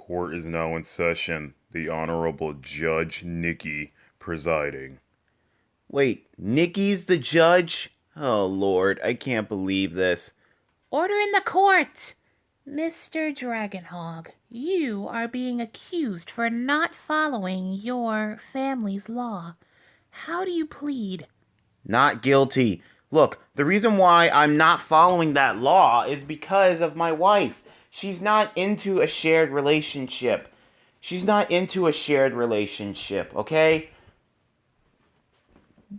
Court is now in session. The Honorable Judge Nikki presiding. Wait, Nikki's the judge? Oh, Lord, I can't believe this. Order in the court! Mr. Dragonhog, you are being accused for not following your family's law. How do you plead? Not guilty. Look, the reason why I'm not following that law is because of my wife. She's not into a shared relationship. Okay?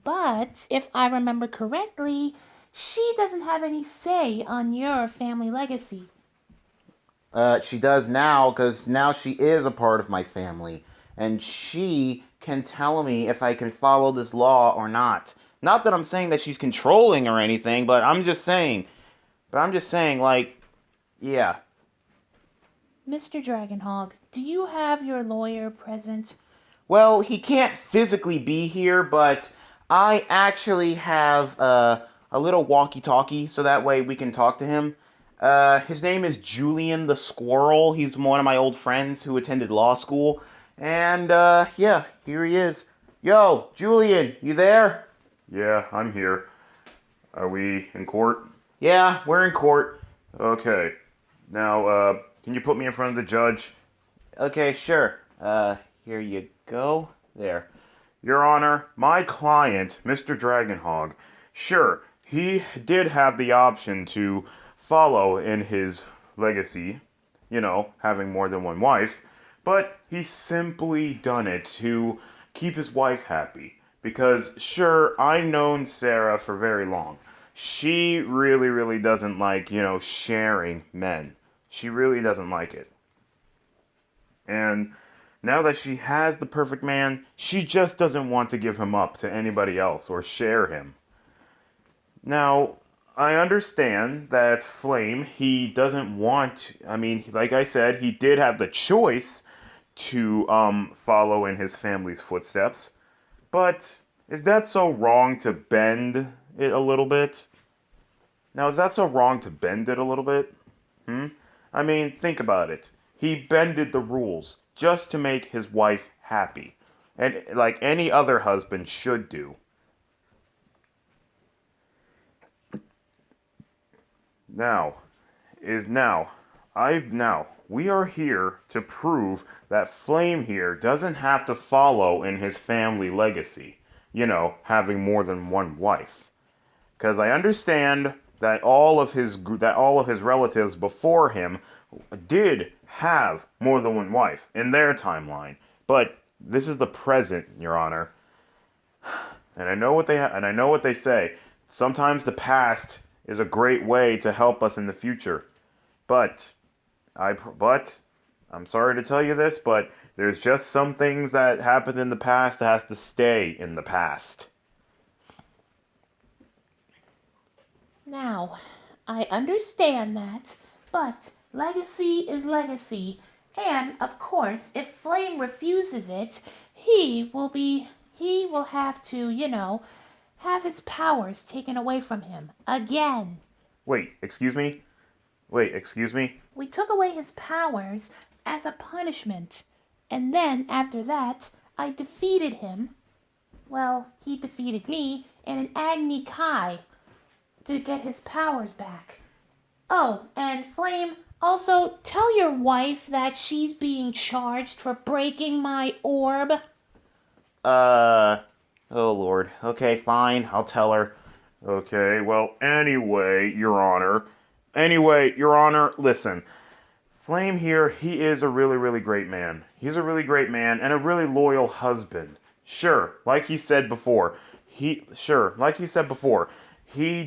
But, if I remember correctly, she doesn't have any say on your family legacy. She does now, because now she is a part of my family. And she can tell me if I can follow this law or not. Not that I'm saying that she's controlling or anything, but I'm just saying, like, yeah. Mr. Dragonhog, do you have your lawyer present? Well, he can't physically be here, but I actually have a little walkie-talkie, so that way we can talk to him. His name is Julian the Squirrel. He's one of my old friends who attended law school. And, yeah, here he is. Yo, Julian, you there? Yeah, I'm here. Are we in court? Yeah, we're in court. Okay. Now, can you put me in front of the judge? Okay, sure. Here you go. There. Your Honor, my client, Mr. Dragonhog, sure, he did have the option to follow in his legacy, having more than one wife, but he simply done it to keep his wife happy. Because, sure, I've known Sarah for very long. She really, really doesn't like, sharing men. She really doesn't like it. And now that she has the perfect man, she just doesn't want to give him up to anybody else or share him. Now, I understand that Flame, he doesn't want, like I said, he did have the choice to follow in his family's footsteps. But is that so wrong to bend it a little bit? Now, is that so wrong to bend it a little bit? Think about it. He bended the rules just to make his wife happy. And like any other husband should do. Now, we are here to prove that Flame here doesn't have to follow in his family legacy. Having more than one wife. Because I understand that all of his relatives before him did have more than one wife in their timeline, but this is the present, Your Honor. And I know what they say. Sometimes the past is a great way to help us in the future. But I'm sorry to tell you this, but there's just some things that happened in the past that has to stay in the past. Now, I understand that, but legacy is legacy, and of course, if Flame refuses it, he will have to, have his powers taken away from him again. Wait, excuse me? We took away his powers as a punishment, and then after that, I defeated him. Well, he defeated me in an Agni Kai to get his powers back. Oh, and Flame, also tell your wife that she's being charged for breaking my orb. Oh Lord. Okay, fine. I'll tell her. Okay, well, anyway, Your Honor, listen. Flame here, he is a really, really great man. He's a really great man and a really loyal husband. Sure, like he said before, he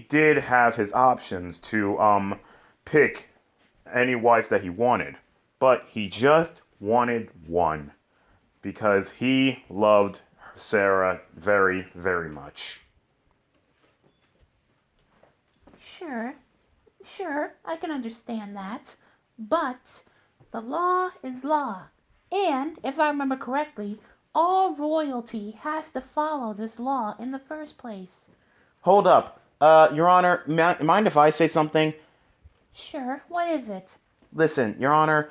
did have his options to, pick any wife that he wanted. But he just wanted one. Because he loved Sarah very, very much. Sure, I can understand that. But the law is law. And, if I remember correctly, all royalty has to follow this law in the first place. Hold up. Your Honor, mind if I say something? Sure, what is it? Listen, Your Honor,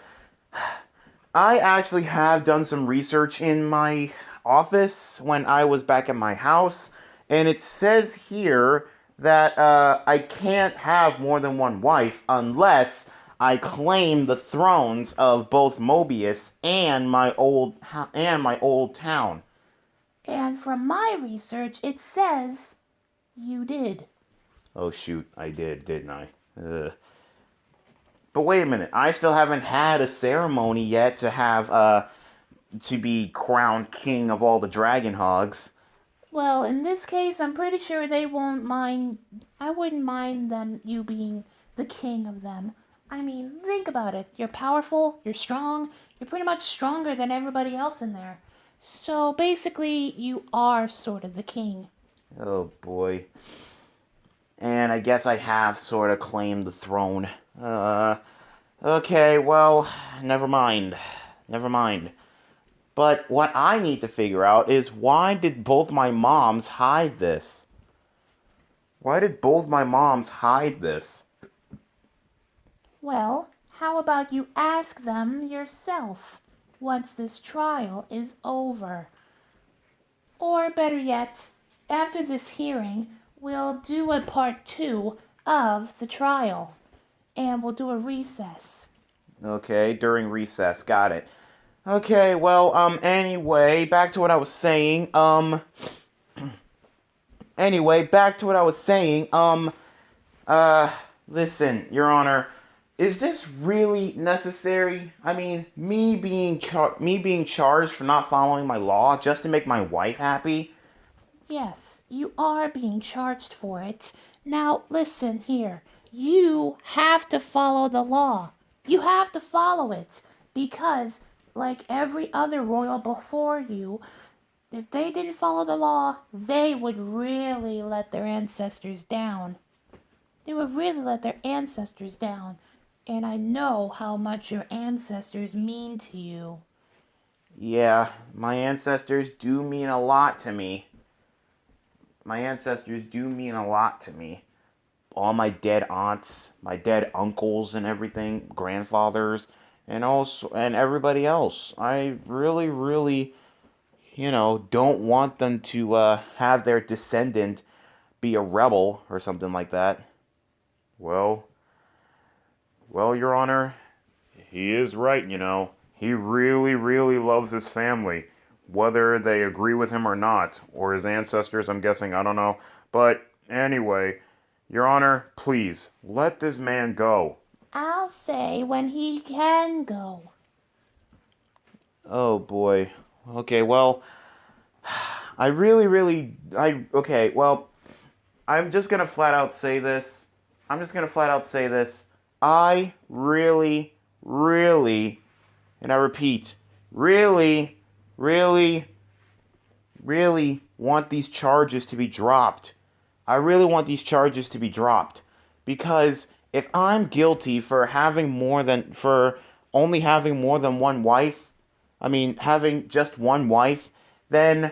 I actually have done some research in my office when I was back at my house, and it says here that I can't have more than one wife unless I claim the thrones of both Mobius and my old town. And from my research, it says you did. Oh shoot, I did, didn't I? Ugh. But wait a minute, I still haven't had a ceremony yet to be crowned king of all the dragon hogs. Well, in this case, I'm pretty sure they won't mind. I wouldn't mind you being the king of them. I mean, think about it. You're powerful, you're strong, you're pretty much stronger than everybody else in there. So basically, you are sort of the king. Oh boy. And I guess I have sort of claimed the throne. Okay, well, never mind. Never mind. But what I need to figure out is why did both my moms hide this? Why did both my moms hide this? Well, how about you ask them yourself once this trial is over? Or better yet, after this hearing, we'll do a part 2 of the trial. And we'll do a recess. Okay, during recess, got it. Okay, well, anyway, back to what I was saying, listen, Your Honor, is this really necessary? I mean, me being charged for not following my law just to make my wife happy? Yes, you are being charged for it. Now, listen here. You have to follow the law. You have to follow it. Because, like every other royal before you, if they didn't follow the law, they would really let their ancestors down. They would really let their ancestors down. And I know how much your ancestors mean to you. Yeah, my ancestors do mean a lot to me. My ancestors do mean a lot to me. All my dead aunts, my dead uncles and everything, grandfathers, and everybody else. I really, really, don't want them to have their descendant be a rebel or something like that. Well, Your Honor, he is right, He really, really loves his family, whether they agree with him or not, or his ancestors, I'm guessing, I don't know. But anyway, Your Honor, please, let this man go. I'll say when he can go. Oh boy. Okay, well, okay, well, I'm just gonna flat out say this. I really, really, and I repeat, really, really, really want these charges to be dropped. I really want these charges to be dropped. Because if I'm guilty for only having more than one wife, having just one wife, then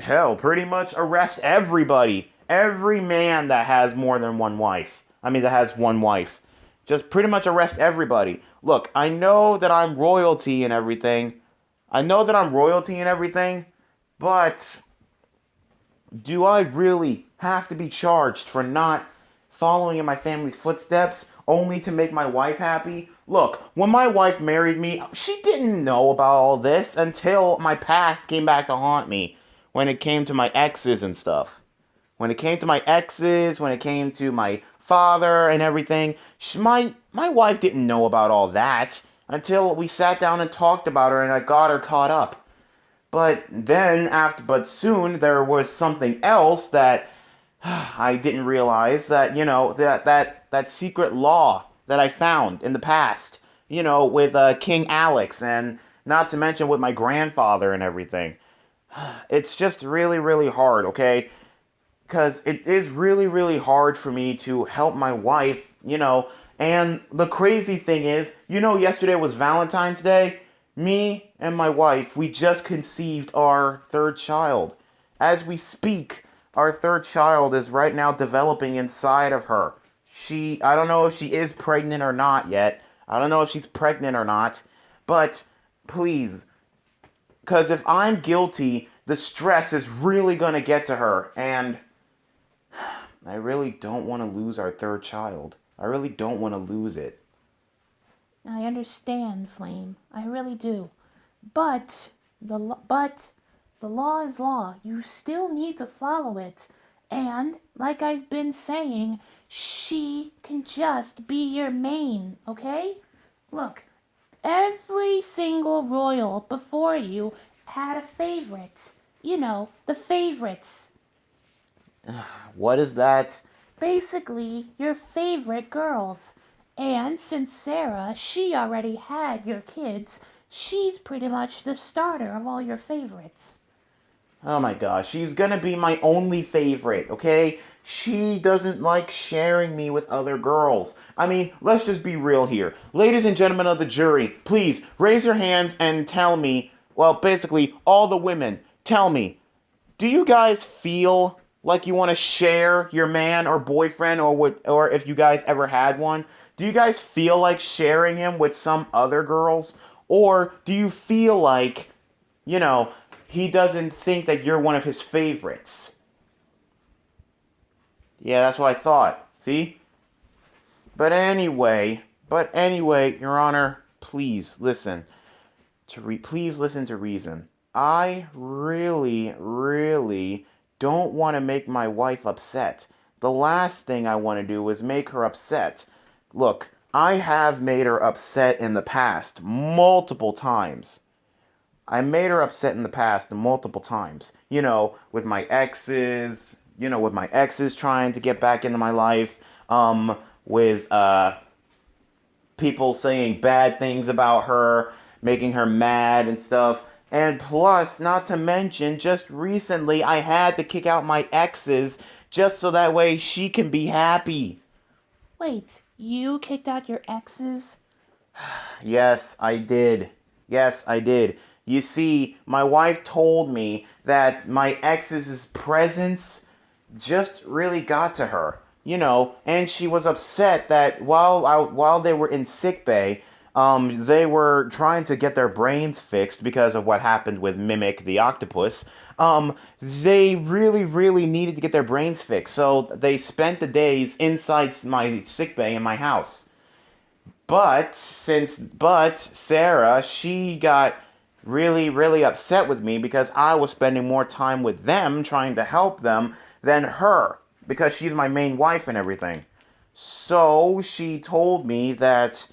hell, pretty much arrest everybody. Every man that has more than one wife. That has one wife. Just pretty much arrest everybody. Look, I know that I'm royalty and everything. But do I really have to be charged for not following in my family's footsteps only to make my wife happy? Look, when my wife married me, she didn't know about all this until my past came back to haunt me when it came to my exes and stuff. When it came to my father and everything, my wife didn't know about all that until we sat down and talked about her and I got her caught up. But soon there was something else that I didn't realize, that, that secret law that I found in the past, with King Alex, and not to mention with my grandfather and everything. It's just really, really hard, okay? Because it is really, really hard for me to help my wife, and the crazy thing is, yesterday was Valentine's Day. Me and my wife, we just conceived our third child. As we speak, our third child is right now developing inside of her. I don't know if she is pregnant or not yet. I don't know if she's pregnant or not. But Please. Because if I'm guilty, the stress is really going to get to her. And I really don't want to lose our third child. I really don't want to lose it. I understand, Flame. I really do. But the law is law. You still need to follow it. And like I've been saying, she can just be your main, okay? Look, every single royal before you had a favorite. You know, the favorites. What is that? Basically, your favorite girls. And since Sarah, she already had your kids, she's pretty much the starter of all your favorites. Oh my gosh, she's gonna be my only favorite, okay? She doesn't like sharing me with other girls. I mean, let's just be real here. Ladies and gentlemen of the jury, please raise your hands and tell me, well, basically, all the women, tell me, do you guys feel like you want to share your man or boyfriend or if you guys ever had one? Do you guys feel like sharing him with some other girls? Or do you feel like, you know, he doesn't think that you're one of his favorites? Yeah, that's what I thought. See? But anyway, Your Honor, please listen please listen to reason. I really, really don't want to make my wife upset. The last thing I want to do is make her upset. Look, I have made her upset in the past multiple times. I made her upset in the past multiple times. You know, with my exes, trying to get back into my life, with people saying bad things about her, making her mad and stuff. And plus, not to mention, just recently I had to kick out my exes just so that way she can be happy. Wait, you kicked out your exes? Yes, I did. Yes, I did. You see, my wife told me that my ex's presence just really got to her. You know, and she was upset that while they were in sick bay, they were trying to get their brains fixed because of what happened with Mimic the octopus. They really, really needed to get their brains fixed, so they spent the days inside my sick bay in my house. But Sarah, she got really, really upset with me because I was spending more time with them trying to help them than her because she's my main wife and everything. So she told me that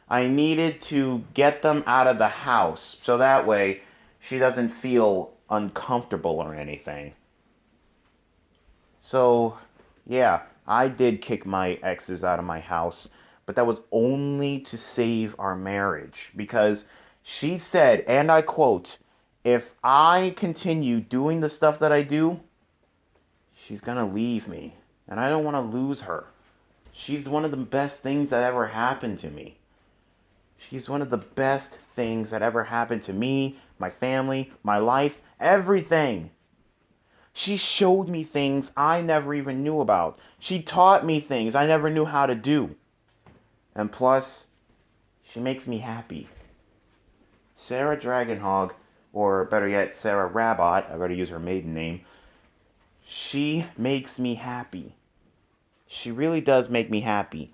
I needed to get them out of the house so that way she doesn't feel uncomfortable or anything. So, yeah, I did kick my exes out of my house, but that was only to save our marriage because she said, and I quote, if I continue doing the stuff that I do, she's gonna leave me, and I don't want to lose her. She's one of the best things that ever happened to me. She's one of the best things that ever happened to me, my family, my life, everything. She showed me things I never even knew about. She taught me things I never knew how to do. And plus, she makes me happy. Sarah Dragonhog, or better yet, Sarah Rabbot, I better use her maiden name, she makes me happy. She really does make me happy.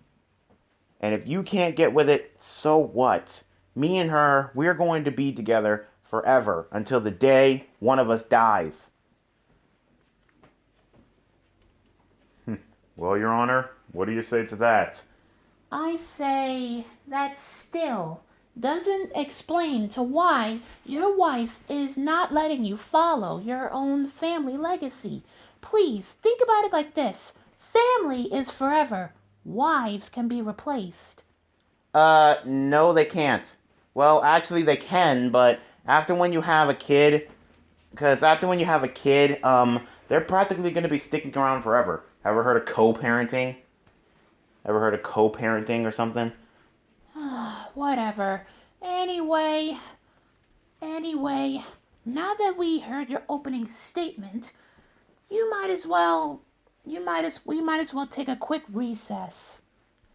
And if you can't get with it, so what? Me and her, we're going to be together forever until the day one of us dies. Well, Your Honor, what do you say to that? I say that still doesn't explain to why your wife is not letting you follow your own family legacy. Please think about it like this: family is forever, wives can be replaced. No, they can't. Well, actually, they can, but after when you have a kid, they're practically going to be sticking around forever. Ever heard of co-parenting? Ever heard of co-parenting or something? Whatever. Anyway, now that we heard your opening statement, we might as well take a quick recess.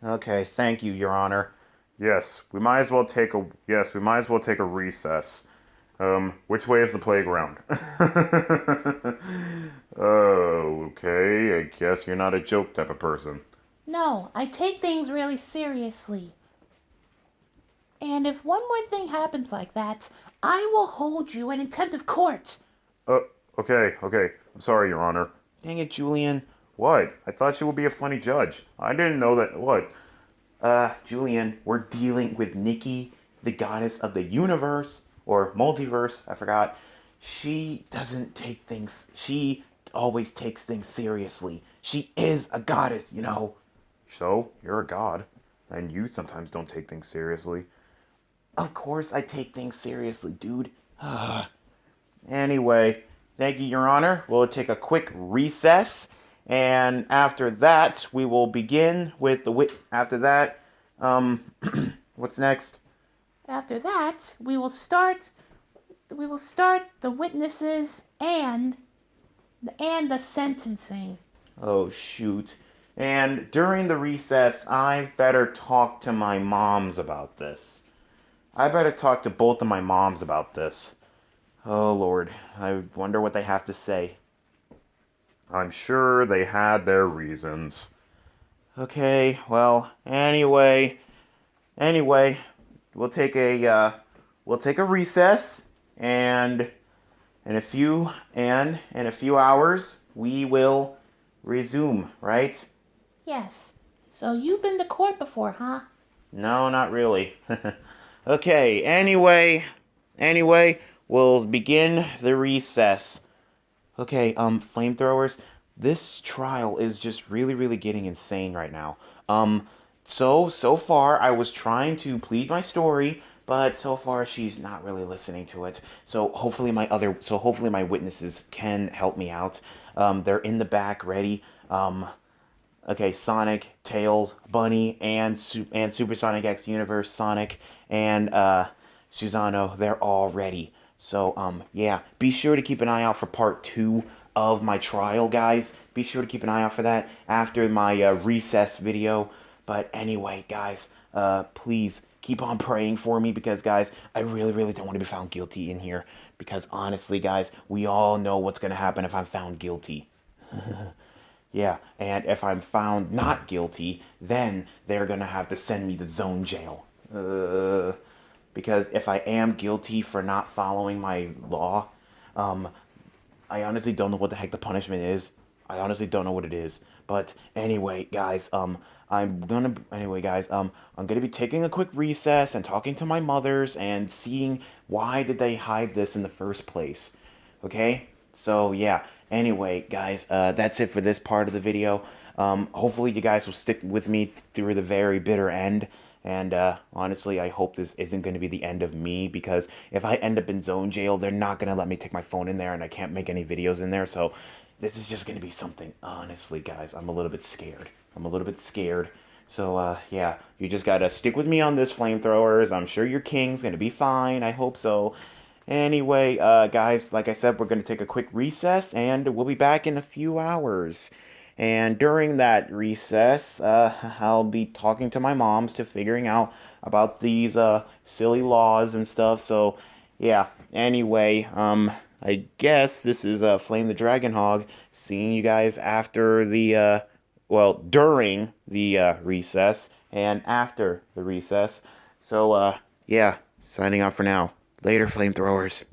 Okay, thank you, Your Honor. Yes, we might as well take a recess. Which way is the playground? Oh, okay. I guess you're not a joke type of person. No, I take things really seriously. And if one more thing happens like that, I will hold you in contempt of court. Uh, okay. I'm sorry, Your Honor. Dang it, Julian. What? I thought you would be a funny judge. I didn't know that. What? Julian, we're dealing with Nikki, the goddess of the universe, or multiverse, I forgot. She always takes things seriously. She is a goddess, you know. So, you're a god, and you sometimes don't take things seriously. Of course I take things seriously, dude. Anyway, thank you, Your Honor. We'll take a quick recess, and after that, we will begin with After that, what's next? After that, we will start the witnesses and the sentencing. Oh, shoot. And during the recess, I've better talk to my moms about this. I better talk to both of my moms about this. Oh, Lord. I wonder what they have to say. I'm sure they had their reasons. Okay, well, anyway, we'll take a recess, and in a few hours we will resume, right? Yes. So you've been to court before, huh? No, not really. Okay, anyway, we'll begin the recess. Okay, flamethrowers, this trial is just really getting insane right now. So far I was trying to plead my story, but so far she's not really listening to it. So hopefully my witnesses can help me out. They're in the back ready. Okay, Sonic, Tails, Bunny, and Supersonic X Universe, Sonic, and Susano, they're all ready. So, yeah, be sure to keep an eye out for part 2 of my trial, guys. Be sure to keep an eye out for that after my recess video. But anyway, guys, please keep on praying for me because, guys, I really don't want to be found guilty in here. Because honestly, guys, we all know what's going to happen if I'm found guilty. Yeah, and if I'm found not guilty, then they're gonna have to send me to zone jail. Because if I am guilty for not following my law, um, I honestly don't know what the heck the punishment is. I honestly don't know what it is. But anyway, guys, I'm gonna be taking a quick recess and talking to my mothers and seeing why did they hide this in the first place. Okay? So yeah. Anyway, guys, that's it for this part of the video. Hopefully you guys will stick with me through the very bitter end. And honestly, I hope this isn't going to be the end of me because if I end up in zone jail, they're not going to let me take my phone in there and I can't make any videos in there. So this is just going to be something. Honestly, guys, I'm a little bit scared. So, yeah, you just got to stick with me on this, flamethrowers. I'm sure your king's going to be fine. I hope so. Anyway, guys, like I said, we're going to take a quick recess and we'll be back in a few hours. And during that recess, I'll be talking to my moms to figuring out about these silly laws and stuff. So, yeah. Anyway, I guess this is Flame the Dragon Hog. Seeing you guys after during the recess and after the recess. So, yeah, signing off for now. Later, flamethrowers.